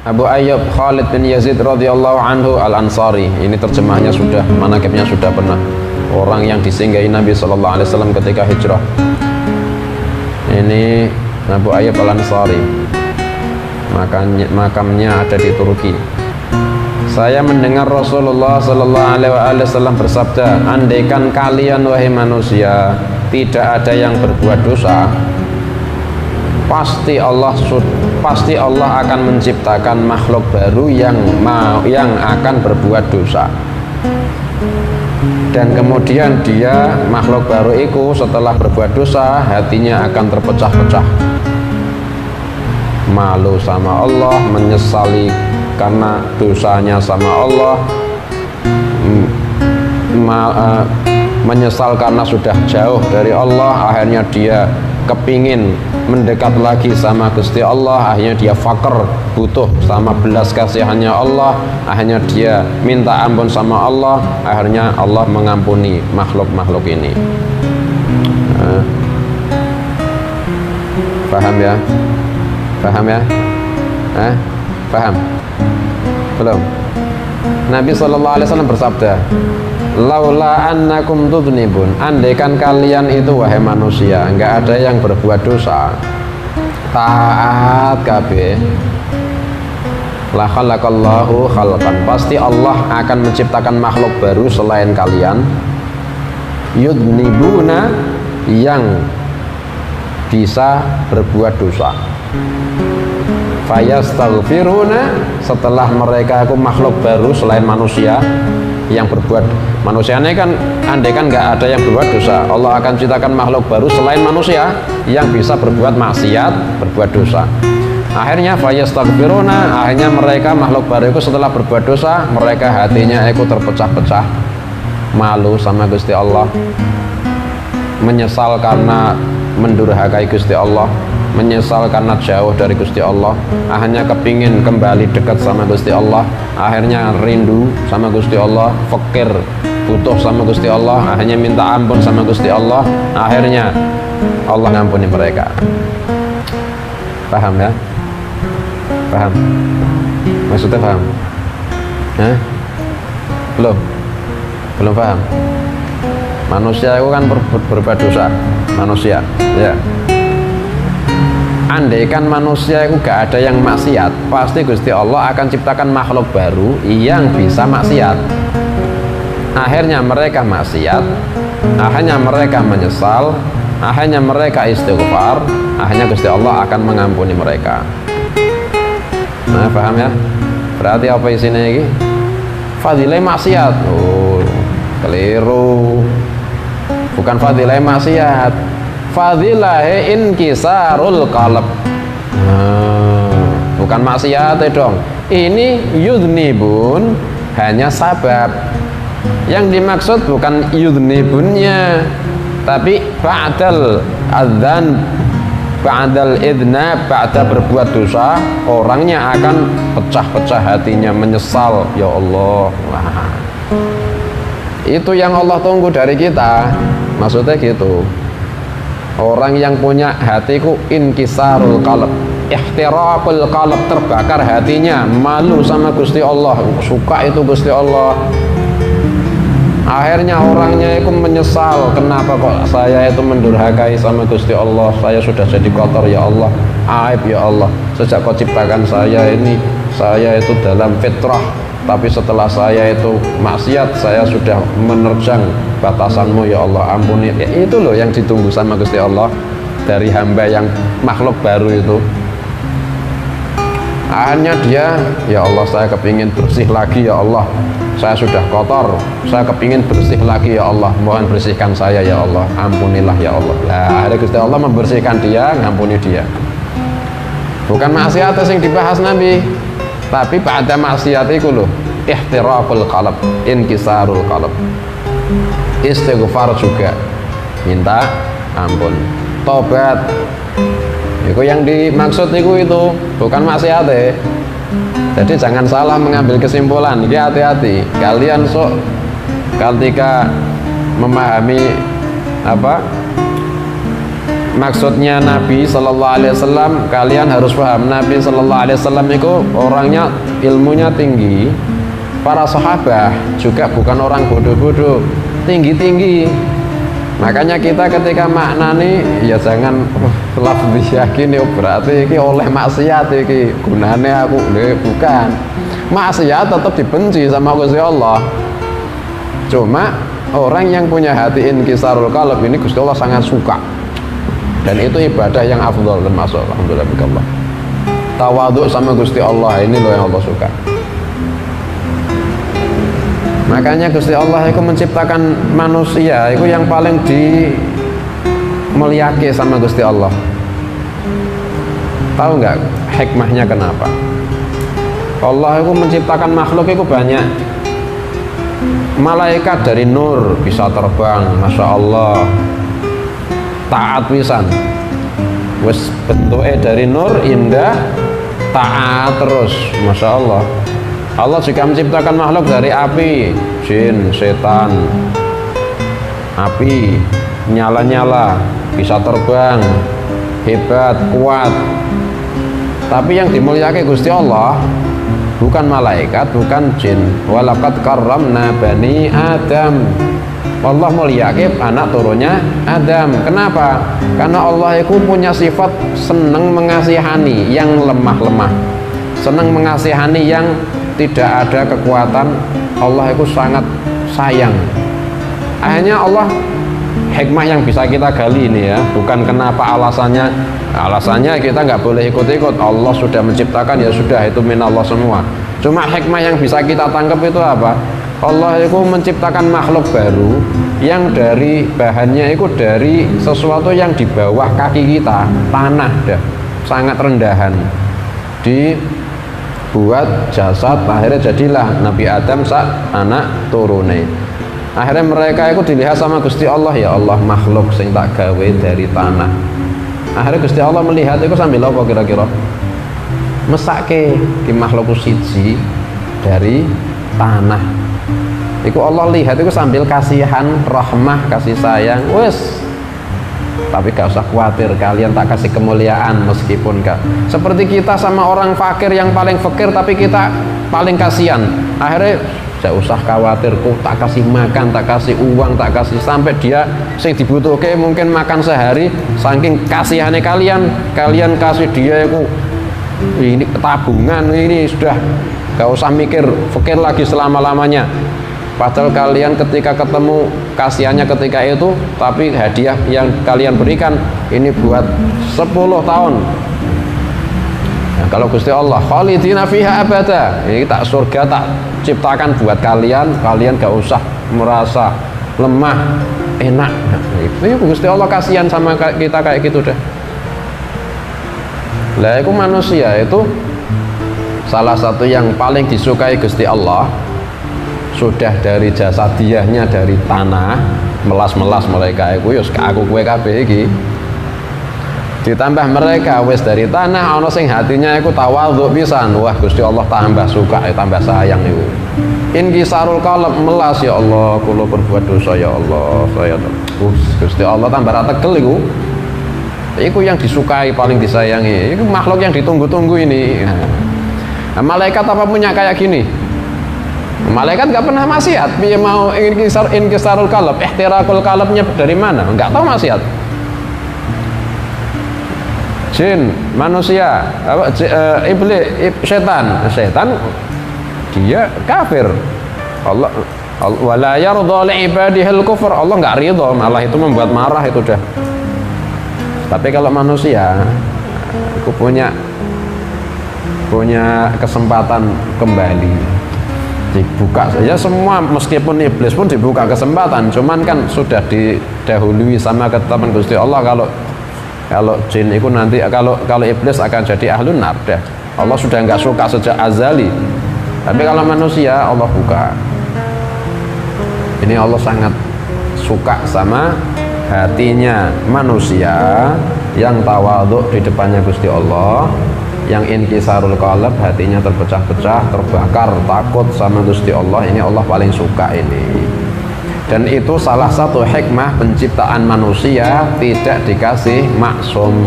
Abu Ayyub Khalid bin Yazid radhiyallahu anhu al-Ansari. Ini terjemahnya sudah, manaqibnya sudah pernah. Orang yang disinggahi Nabi sallallahu alaihi wasallam ketika hijrah. Ini Abu Ayyub al-Ansari. Makamnya ada di Turki. Saya mendengar Rasulullah sallallahu alaihi wasallam bersabda, andaikan kalian wahai manusia tidak ada yang berbuat dosa, pasti Allah akan menciptakan makhluk baru yang akan berbuat dosa. Dan kemudian dia, makhluk baru itu setelah berbuat dosa, hatinya akan terpecah-pecah, malu sama Allah, menyesali karena dosanya sama Allah, menyesal karena sudah jauh dari Allah. Akhirnya dia kepingin mendekat lagi sama Gusti Allah. Akhirnya dia fakir, butuh sama belas kasihannya Allah. Akhirnya dia minta ampun sama Allah. Akhirnya Allah mengampuni makhluk-makhluk ini. Paham ya? Paham ya? Paham? Belum? Nabi SAW bersabda, laula annakum tudnibun, andaikan kalian itu wahai manusia enggak ada yang berbuat dosa, taat kabeh, la khalaqallahu khalqan, pasti Allah akan menciptakan makhluk baru selain kalian, yudnibuna, yang bisa berbuat dosa, fayastaghfiruna, setelah mereka aku makhluk baru selain manusia yang berbuat, manusia ini kan andaikan nggak ada yang berbuat dosa, Allah akan ciptakan makhluk baru selain manusia yang bisa berbuat maksiat, berbuat dosa. Akhirnya fayastaghfiruna, akhirnya mereka makhluk baru itu setelah berbuat dosa, mereka hatinya itu terpecah-pecah, malu sama Gusti Allah, menyesal karena mendurhakai Gusti Allah, menyesal karena jauh dari Gusti Allah, akhirnya kepingin kembali dekat sama Gusti Allah, akhirnya rindu sama Gusti Allah, fakir, butuh sama Gusti Allah, akhirnya minta ampun sama Gusti Allah, akhirnya Allah ngampuni mereka. Paham ya? Paham? Maksudnya paham? Belum? Belum paham? Manusia itu kan berbuat dosa, manusia ya. Andaikan manusia itu gak ada yang maksiat, pasti Gusti Allah akan ciptakan makhluk baru yang bisa maksiat. Akhirnya mereka maksiat, akhirnya mereka menyesal, akhirnya mereka istighfar, akhirnya Gusti Allah akan mengampuni mereka. Nah, paham ya? Berarti apa isinya ini? Fadilah maksiat. Oh, keliru. Bukan fadilah maksiat, fadilah inkisarul qalb. Bukan maksiat dong. Ini yudnibun hanya sabab. Yang dimaksud bukan yudnibunnya, tapi ba'dal adzan, ba'dal idna, ba'da berbuat dosa, orangnya akan pecah-pecah hatinya, menyesal. Ya Allah, wah, itu yang Allah tunggu dari kita. Maksudnya gitu, orang yang punya hatiku inkisarul qalb, ihtiraqul qalb, terbakar hatinya, malu sama Gusti Allah, suka itu Gusti Allah, akhirnya orangnya itu menyesal, kenapa kok saya itu mendurhakai sama Gusti Allah, saya sudah jadi kotor ya Allah, aib ya Allah, sejak kau ciptakan saya ini, saya itu dalam fitrah, tapi setelah saya itu maksiat, saya sudah menerjang batasanmu ya Allah, ampuni. Ya, itu loh yang ditunggu sama Gusti Allah dari hamba yang makhluk baru itu. Akhirnya dia, ya Allah, saya kepingin bersih lagi ya Allah, saya sudah kotor, saya kepingin bersih lagi ya Allah, mohon bersihkan saya ya Allah, ampunilah ya Allah. Nah, akhirnya Gusti Allah membersihkan dia, ngampuni dia. Bukan maksiat yang dibahas Nabi, tapi pada maksiat itu loh, ihtiraqul qalb, inkisarul qalb, istighfar juga, minta ampun, tobat. Itu yang dimaksud itu bukan maksiat ya. Jadi jangan salah mengambil kesimpulan. Ini hati-hati. Kalian sok ketika memahami maksudnya Nabi Sallallahu Alaihi Wasallam, kalian harus paham, Nabi Sallallahu Alaihi Wasallam itu orangnya ilmunya tinggi. Para sahabat juga bukan orang bodoh-bodoh, tinggi-tinggi. Makanya kita ketika maknani ya jangan lafzi yakin berarti iki oleh maksiat iki gunane aku bukan. Maksiat tetap dibenci sama Gusti Allah. Cuma orang yang punya hati inkisarul qalb ini Gusti Allah sangat suka. Dan itu ibadah yang afdal termasuk alhamdulillah bikallah. Tawadhu sama Gusti Allah ini loh yang Allah suka. Makanya Gusti Allah itu menciptakan manusia itu yang paling dimuliake sama Gusti Allah. Tahu nggak hikmahnya kenapa? Allah itu menciptakan makhluk itu banyak. Malaikat dari nur bisa terbang, masya Allah. Taat pisan. Wes bentuknya dari nur indah, taat terus, masya Allah. Allah juga menciptakan makhluk dari api, jin, setan, api, nyala-nyala, bisa terbang, hebat, kuat. Tapi yang dimuliakan Gusti Allah bukan malaikat, bukan jin. Walaqad karramna bani Adam. Allah muliakan anak turunnya Adam. Kenapa? Karena Allah itu punya sifat senang mengasihani yang lemah-lemah, senang mengasihani yang tidak ada kekuatan. Allah itu sangat sayang. Akhirnya Allah, hikmah yang bisa kita gali ini ya, bukan kenapa alasannya kita nggak boleh ikut-ikut. Allah sudah menciptakan, ya sudah, itu minallah semua. Cuma hikmah yang bisa kita tangkap itu apa? Allah itu menciptakan makhluk baru yang dari bahannya itu dari sesuatu yang di bawah kaki kita, tanah dah, sangat rendahan. Buat jasad, akhirnya jadilah Nabi Adam sak anak turune. Akhirnya mereka itu dilihat sama Gusti Allah, ya Allah, makhluk sing tak gawe dari tanah. Akhirnya Gusti Allah melihat itu sambil apa kira-kira? Mesake di makhluk siji dari tanah. Iku Allah lihat itu sambil kasihan, rahmah, kasih sayang. Wes, tapi gak usah khawatir, kalian tak kasih kemuliaan meskipun gak seperti kita sama orang fakir yang paling fakir tapi kita paling kasihan. Akhirnya gak usah khawatir, kok tak kasih makan, tak kasih uang, tak kasih, sampai dia sing dibutuhke mungkin makan sehari, saking kasihannya kalian kasih dia itu ini tabungan, ini sudah gak usah mikir fakir lagi selama-lamanya. Padahal kalian ketika ketemu kasihannya ketika itu, tapi hadiah yang kalian berikan ini buat 10 tahun. Nah, kalau Gusti Allah khalidina fiha abada, ini tak surga tak ciptakan buat kalian gak usah merasa lemah, enak. Nah, itu Gusti Allah kasihan sama kita kayak gitu dah. Lah itu manusia itu salah satu yang paling disukai Gusti Allah. Sudah dari jasadiahnya dari tanah, melas-melas mereka itu yus aku kue kabeh iki. Ditambah mereka wis dari tanah, ana sing hatinya iku tawadhu pisan. Wah, Gusti Allah tambah suka, tambah sayang iku. Inkisarul qalb, melas, ya Allah, kula berbuat dosa ya Allah, saya Gusti Allah tambah ra tegel iku. Iku yang disukai, paling disayangi. Iku makhluk yang ditunggu-tunggu ini. Nah, malaikat apa punya kayak gini? Malaikat nggak pernah maksiat. Dia mau inkisarul qalb, ihtirakul qalbnya dari mana? Nggak tahu maksiat. Jin, manusia, iblis, setan dia kafir. Allah wala yardha li ibadihil kufur. Allah nggak ridho, malah itu membuat marah itu dah. Tapi kalau manusia, aku punya kesempatan kembali. Dibuka saja semua, meskipun iblis pun dibuka kesempatan, cuman kan sudah didahului sama ketetapan Gusti Allah. Kalau jin itu nanti, kalau iblis akan jadi ahlun nar dah. Allah sudah nggak suka sejak azali. Tapi kalau manusia Allah buka. Ini Allah sangat suka sama hatinya manusia yang tawadhu di depannya Gusti Allah, yang inkisarul qalb, hatinya terpecah-pecah, terbakar, takut sama Gusti Allah. Ini Allah paling suka ini. Dan itu salah satu hikmah penciptaan manusia tidak dikasih maksum.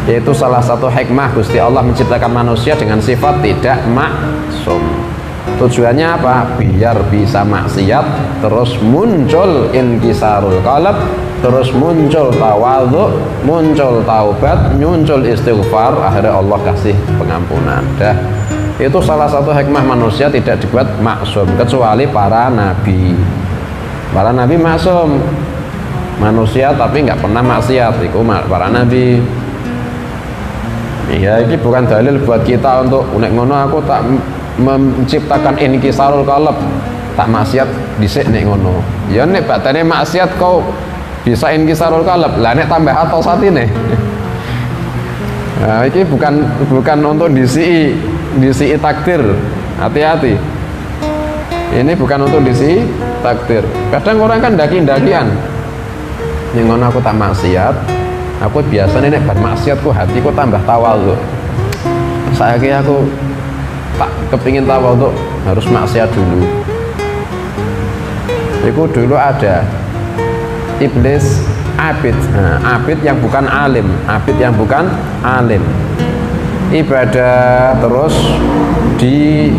Yaitu salah satu hikmah Gusti Allah menciptakan manusia dengan sifat tidak maksum. Tujuannya apa? Biar bisa maksiat, terus muncul inkisarul qalb, terus muncul tawadhu, muncul taubat, muncul istighfar, akhirnya Allah kasih pengampunan. Dah. Itu salah satu hikmah manusia tidak dibuat maksum, kecuali para nabi. Para nabi maksum, manusia tapi nggak pernah maksiat. Itu para nabi. Ya, ini bukan dalil buat kita untuk nek ngono aku tak menciptakan inkisarul qalb, tak maksiat dhisik nek ngono. Ya nek batane maksiat kau bisa inkisarul qalb. Lah nek tambah atau satine. Nah, ini bukan untuk disi takdir. Hati-hati. Ini bukan untuk disi takdir. Kadang orang kan daki-dakian. Nek ngono aku tak maksiat, aku biasanya nek bar maksiatku hatiku tambah tawadhu. Saiki aku tak kepingin tawadhu harus maksiat dulu. Itu dulu ada iblis abid. Nah, abid yang bukan alim, ibadah terus di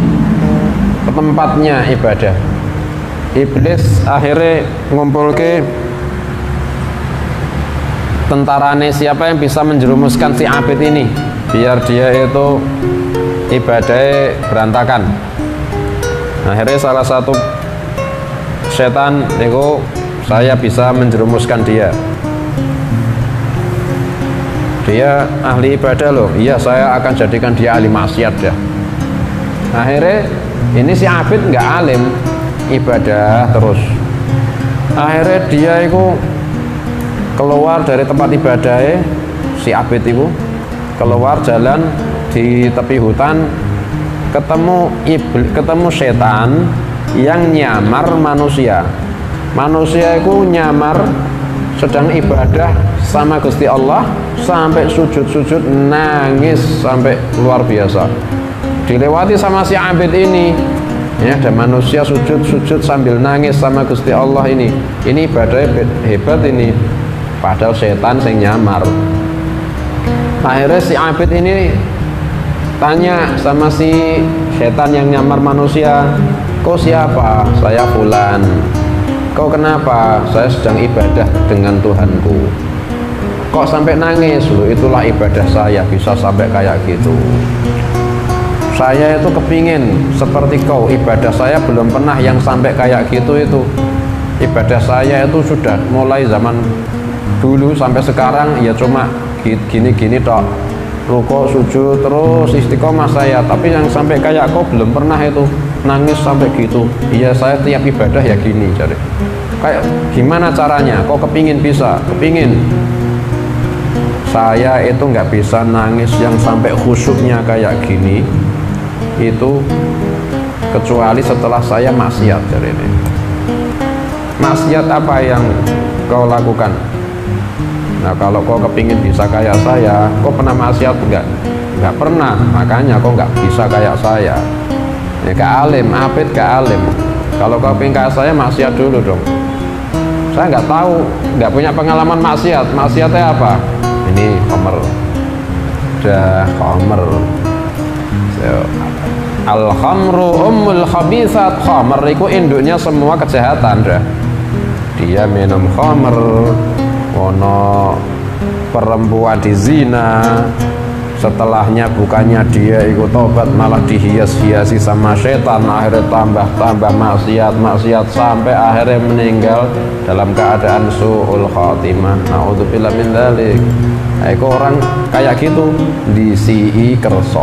tempatnya ibadah. Iblis akhirnya ngumpul ke tentarane siapa yang bisa menjerumuskan si abid ini biar dia itu ibadahnya berantakan. Akhirnya salah satu setan itu, saya bisa menjerumuskan dia ahli ibadah loh, iya saya akan jadikan dia ahli maksiat dah. Akhirnya ini si abid nggak alim, ibadah terus. Akhirnya dia itu keluar dari tempat ibadahnya, si abid itu keluar jalan di tepi hutan, ketemu setan yang nyamar manusia. Manusia itu nyamar sedang ibadah sama Gusti Allah, sampai sujud nangis sampai luar biasa. Dilewati sama si abid ini. Ya, ada manusia sujud sambil nangis sama Gusti Allah ini. Ini ibadahnya hebat ini. Padahal setan yang nyamar. Akhirnya si abid ini tanya sama si setan yang nyamar manusia, kau siapa? Saya fulan. Kau kenapa? Saya sedang ibadah dengan Tuhanku. Kok sampai nangis? Loh, itulah ibadah saya, bisa sampai kayak gitu. Saya itu kepingin seperti kau, ibadah saya belum pernah yang sampai kayak gitu itu. Ibadah saya itu sudah mulai zaman dulu sampai sekarang ya cuma gini-gini tok. Ruko, sujud, terus istiqomah saya. Tapi yang sampai kayak kau belum pernah itu, nangis sampai gitu. Iya, saya tiap ibadah ya gini, jadi kayak gimana caranya? Kau kepingin bisa? Kepingin. Saya itu nggak bisa nangis yang sampai khusyuknya kayak gini itu kecuali setelah saya maksiat. Jadi ini maksiat apa yang kau lakukan? Nah, kalau kau kepingin bisa kayak saya, kau pernah maksiat enggak? Enggak pernah, makanya kau enggak bisa kayak saya. Ya, ke alim, abid ke alim. Kalau kau pengen kayak saya, maksiat dulu dong. Saya enggak tahu, enggak punya pengalaman maksiat. Maksiatnya apa? Ini khamr. Dah khamr. So, al-khamru ummul khabithat. Khamr itu induknya semua kejahatan dah. Dia minum khamr, ono perempuan di zina, setelahnya bukannya dia ikut tobat malah dihias-hiasi sama setan, akhirnya tambah maksiat sampai akhirnya meninggal dalam keadaan su'ul khatimah. Naudzubillah min dzalik. Eko orang kayak gitu disii kerso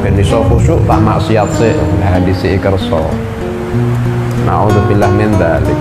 ben iso khusyuk tak maksiat sih, nah disii kerso. Naudzubillah min dzalik.